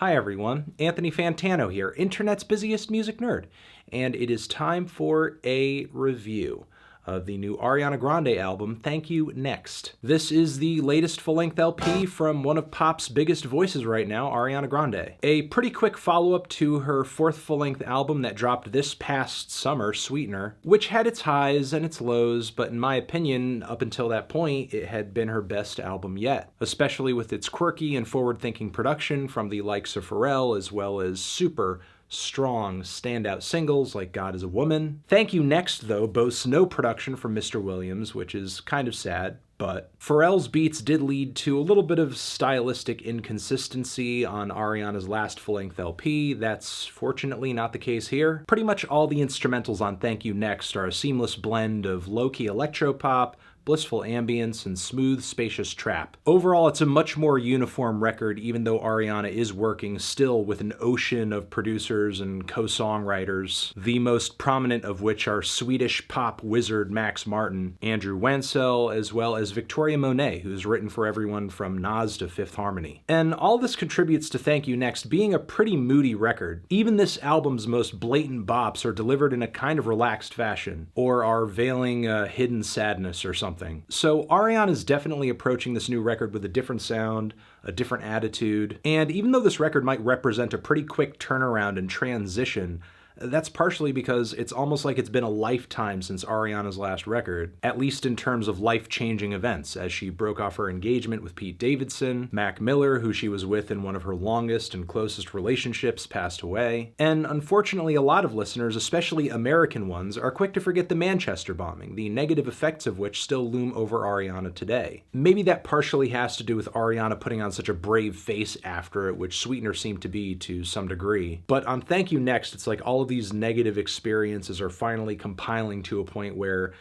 Hi everyone, Anthony Fantano here, internet's busiest music nerd, and it is time for a review of the new Ariana Grande album, Thank You Next. This is the latest full-length LP from one of pop's biggest voices right now, Ariana Grande. A pretty quick follow-up to her fourth full-length album that dropped this past summer, Sweetener, which had its highs and its lows, but in my opinion, up until that point, it had been her best album yet, especially with its quirky and forward-thinking production from the likes of Pharrell, as well as super strong standout singles like God Is a Woman. Thank You Next, though, boasts no production from Mr. Williams, which is kind of sad, but Pharrell's beats did lead to a little bit of stylistic inconsistency on Ariana's last full-length LP. That's fortunately not the case here. Pretty much all the instrumentals on Thank You Next are a seamless blend of low-key electropop, blissful ambience, and smooth, spacious trap. Overall, it's a much more uniform record, even though Ariana is working still with an ocean of producers and co-songwriters, the most prominent of which are Swedish pop wizard Max Martin, Andrew Wansell, as well as Victoria Monet, who's written for everyone from Nas to Fifth Harmony. And all this contributes to Thank You Next being a pretty moody record. Even this album's most blatant bops are delivered in a kind of relaxed fashion, or are veiling a hidden sadness or something. So Ariana's definitely approaching this new record with a different sound, a different attitude, and even though this record might represent a pretty quick turnaround and transition, that's partially because it's almost like it's been a lifetime since Ariana's last record, at least in terms of life-changing events, as she broke off her engagement with Pete Davidson, Mac Miller, who she was with in one of her longest and closest relationships, passed away, and unfortunately a lot of listeners, especially American ones, are quick to forget the Manchester bombing, the negative effects of which still loom over Ariana today. Maybe that partially has to do with Ariana putting on such a brave face after it, which Sweetener seemed to be to some degree, but on Thank You Next, it's like all of these negative experiences are finally compiling to a point where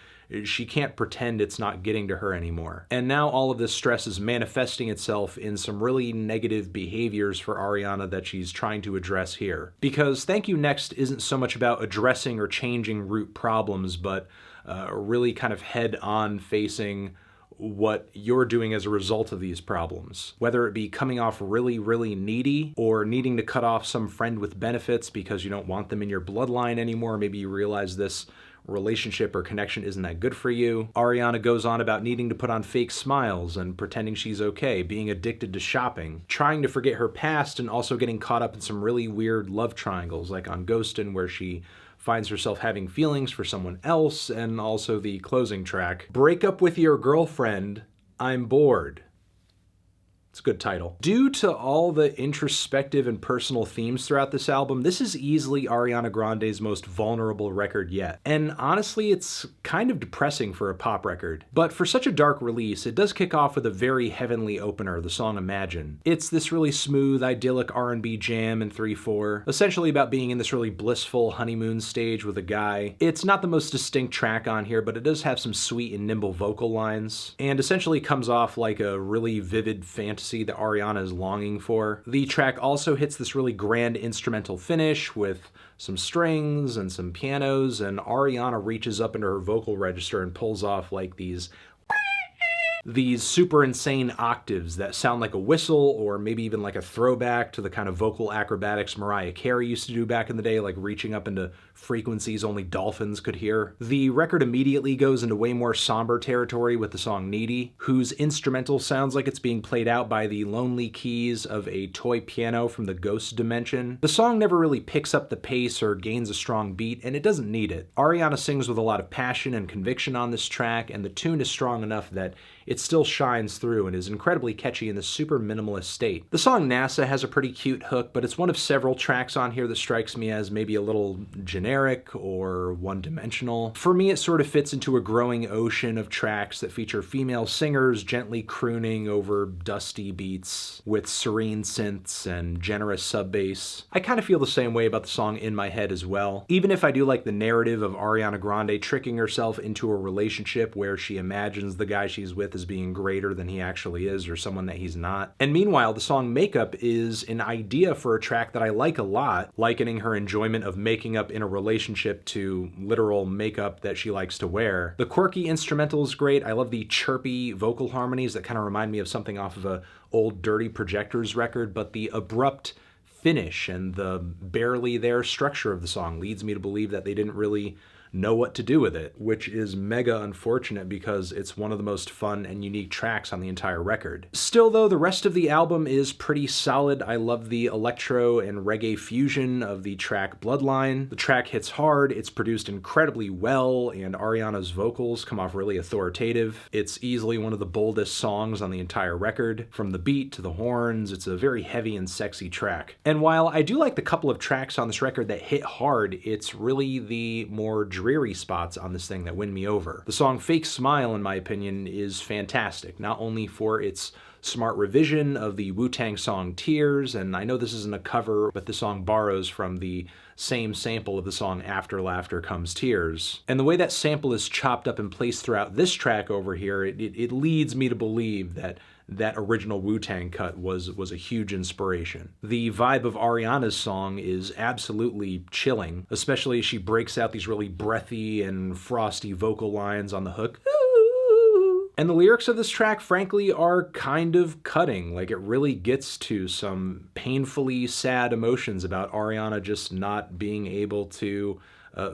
she can't pretend it's not getting to her anymore. And now all of this stress is manifesting itself in some really negative behaviors for Ariana that she's trying to address here. Because Thank You Next isn't so much about addressing or changing root problems, but really kind of head-on facing what you're doing as a result of these problems. Whether it be coming off really, really needy, or needing to cut off some friend with benefits because you don't want them in your bloodline anymore. Maybe you realize this relationship or connection isn't that good for you. Ariana goes on about needing to put on fake smiles and pretending she's okay, being addicted to shopping, trying to forget her past, and also getting caught up in some really weird love triangles, like on GHOSTIN, where she finds herself having feelings for someone else, and also the closing track, Break Up With Your Girlfriend, I'm Bored. It's a good title. Due to all the introspective and personal themes throughout this album, this is easily Ariana Grande's most vulnerable record yet. And honestly, it's kind of depressing for a pop record. But for such a dark release, it does kick off with a very heavenly opener, the song Imagine. It's this really smooth, idyllic R&B jam in 3/4, essentially about being in this really blissful honeymoon stage with a guy. It's not the most distinct track on here, but it does have some sweet and nimble vocal lines, and essentially comes off like a really vivid fantasy that Ariana is longing for. The track also hits this really grand instrumental finish with some strings and some pianos, and Ariana reaches up into her vocal register and pulls off like these super insane octaves that sound like a whistle, or maybe even like a throwback to the kind of vocal acrobatics Mariah Carey used to do back in the day, like reaching up into frequencies only dolphins could hear. The record immediately goes into way more somber territory with the song Needy, whose instrumental sounds like it's being played out by the lonely keys of a toy piano from the Ghost dimension. The song never really picks up the pace or gains a strong beat, and it doesn't need it. Ariana sings with a lot of passion and conviction on this track, and the tune is strong enough that it still shines through and is incredibly catchy in this super minimalist state. The song NASA has a pretty cute hook, but it's one of several tracks on here that strikes me as maybe a little generic or one-dimensional. For me, it sort of fits into a growing ocean of tracks that feature female singers gently crooning over dusty beats with serene synths and generous sub-bass. I kind of feel the same way about the song In My Head as well. Even if I do like the narrative of Ariana Grande tricking herself into a relationship where she imagines the guy she's with as being greater than he actually is, or someone that he's not. And meanwhile, the song Makeup is an idea for a track that I like a lot, likening her enjoyment of making up in a relationship to literal makeup that she likes to wear. The quirky instrumental is great. I love the chirpy vocal harmonies that kind of remind me of something off of a old Dirty Projectors record, but the abrupt finish and the barely there structure of the song leads me to believe that they didn't really know what to do with it, which is mega unfortunate because it's one of the most fun and unique tracks on the entire record. Still though, the rest of the album is pretty solid. I love the electro and reggae fusion of the track Bloodline. The track hits hard, it's produced incredibly well, and Ariana's vocals come off really authoritative. It's easily one of the boldest songs on the entire record. From the beat to the horns, it's a very heavy and sexy track. And while I do like the couple of tracks on this record that hit hard, it's really the more dreary spots on this thing that win me over. The song Fake Smile, in my opinion, is fantastic, not only for its smart revision of the Wu-Tang song Tears, and I know this isn't a cover, but the song borrows from the same sample of the song After Laughter Comes Tears. And the way that sample is chopped up and placed throughout this track over here, it leads me to believe that that original Wu-Tang cut was a huge inspiration. The vibe of Ariana's song is absolutely chilling, especially as she breaks out these really breathy and frosty vocal lines on the hook. And the lyrics of this track, frankly, are kind of cutting. Like, it really gets to some painfully sad emotions about Ariana just not being able to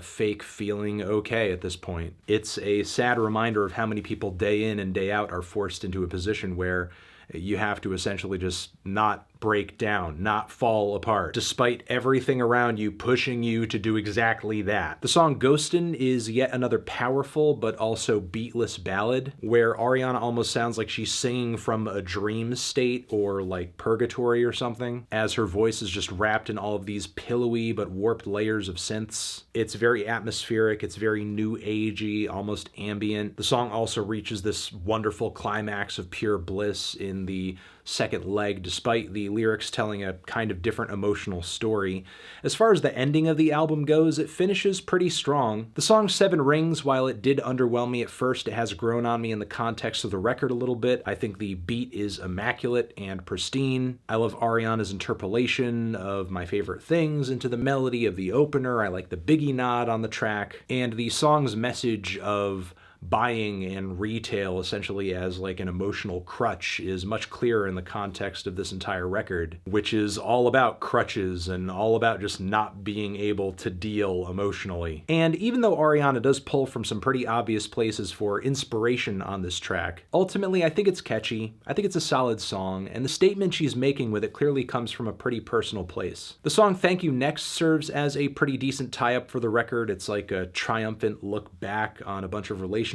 fake feeling okay at this point. It's a sad reminder of how many people day in and day out are forced into a position where you have to essentially just not break down, not fall apart, despite everything around you pushing you to do exactly that. The song Ghostin is yet another powerful but also beatless ballad where Ariana almost sounds like she's singing from a dream state or like purgatory or something, as her voice is just wrapped in all of these pillowy but warped layers of synths. It's very atmospheric, it's very new agey, almost ambient. The song also reaches this wonderful climax of pure bliss in the second leg, despite the lyrics telling a kind of different emotional story. As far as the ending of the album goes, it finishes pretty strong. The song Seven Rings, while it did underwhelm me at first, it has grown on me in the context of the record a little bit. I think the beat is immaculate and pristine. I love Ariana's interpolation of My Favorite Things into the melody of the opener. I like the Biggie nod on the track, and the song's message of buying and retail essentially as like an emotional crutch is much clearer in the context of this entire record, which is all about crutches and all about just not being able to deal emotionally. And even though Ariana does pull from some pretty obvious places for inspiration on this track, ultimately I think it's catchy, I think it's a solid song, and the statement she's making with it clearly comes from a pretty personal place. The song Thank You Next serves as a pretty decent tie-up for the record. It's like a triumphant look back on a bunch of relationships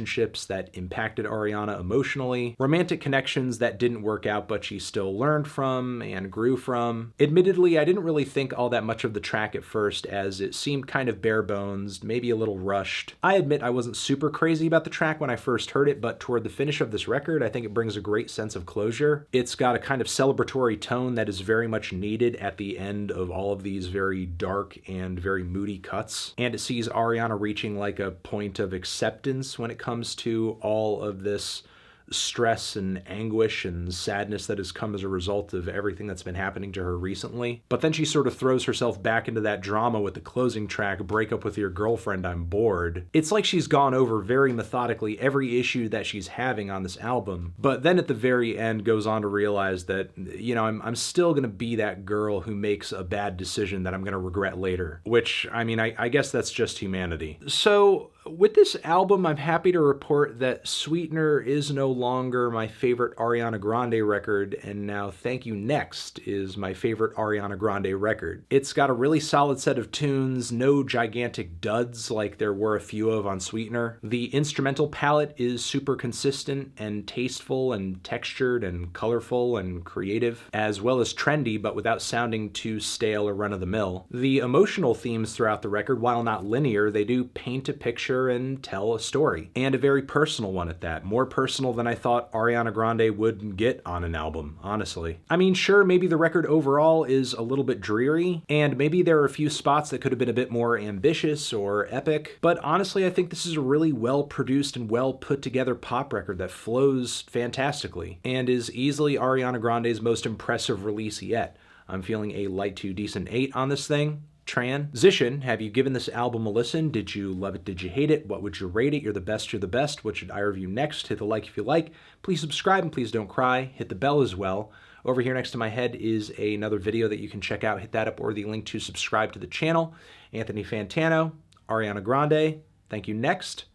that impacted Ariana emotionally, romantic connections that didn't work out but she still learned from and grew from. Admittedly, I didn't really think all that much of the track at first, as it seemed kind of bare bones, maybe a little rushed. I admit I wasn't super crazy about the track when I first heard it, but toward the finish of this record, I think it brings a great sense of closure. It's got a kind of celebratory tone that is very much needed at the end of all of these very dark and very moody cuts, and it sees Ariana reaching like a point of acceptance when it comes to all of this stress and anguish and sadness that has come as a result of everything that's been happening to her recently. But then she sort of throws herself back into that drama with the closing track, Break Up With Your Girlfriend, I'm Bored. It's like she's gone over very methodically every issue that she's having on this album, but then at the very end goes on to realize that, you know, I'm still gonna be that girl who makes a bad decision that I'm gonna regret later, which, I mean, I guess that's just humanity. So with this album, I'm happy to report that Sweetener is no longer my favorite Ariana Grande record, and now Thank You Next is my favorite Ariana Grande record. It's got a really solid set of tunes, no gigantic duds like there were a few of on Sweetener. The instrumental palette is super consistent and tasteful and textured and colorful and creative, as well as trendy, but without sounding too stale or run-of-the-mill. The emotional themes throughout the record, while not linear, they do paint a picture and tell a story, and a very personal one at that. More personal than I thought Ariana Grande would get on an album, honestly. I mean, sure, maybe the record overall is a little bit dreary, and maybe there are a few spots that could have been a bit more ambitious or epic, but honestly, I think this is a really well-produced and well-put-together pop record that flows fantastically, and is easily Ariana Grande's most impressive release yet. I'm feeling a light to decent 8 on this thing. Transition, have you given this album a listen? Did you love it? Did you hate it? What would you rate it? You're the best, you're the best. What should I review next? Hit the like if you like. Please subscribe and please don't cry. Hit the bell as well. Over here next to my head is another video that you can check out. Hit that up or the link to subscribe to the channel. Anthony Fantano, Ariana Grande, thank you next,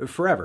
forever.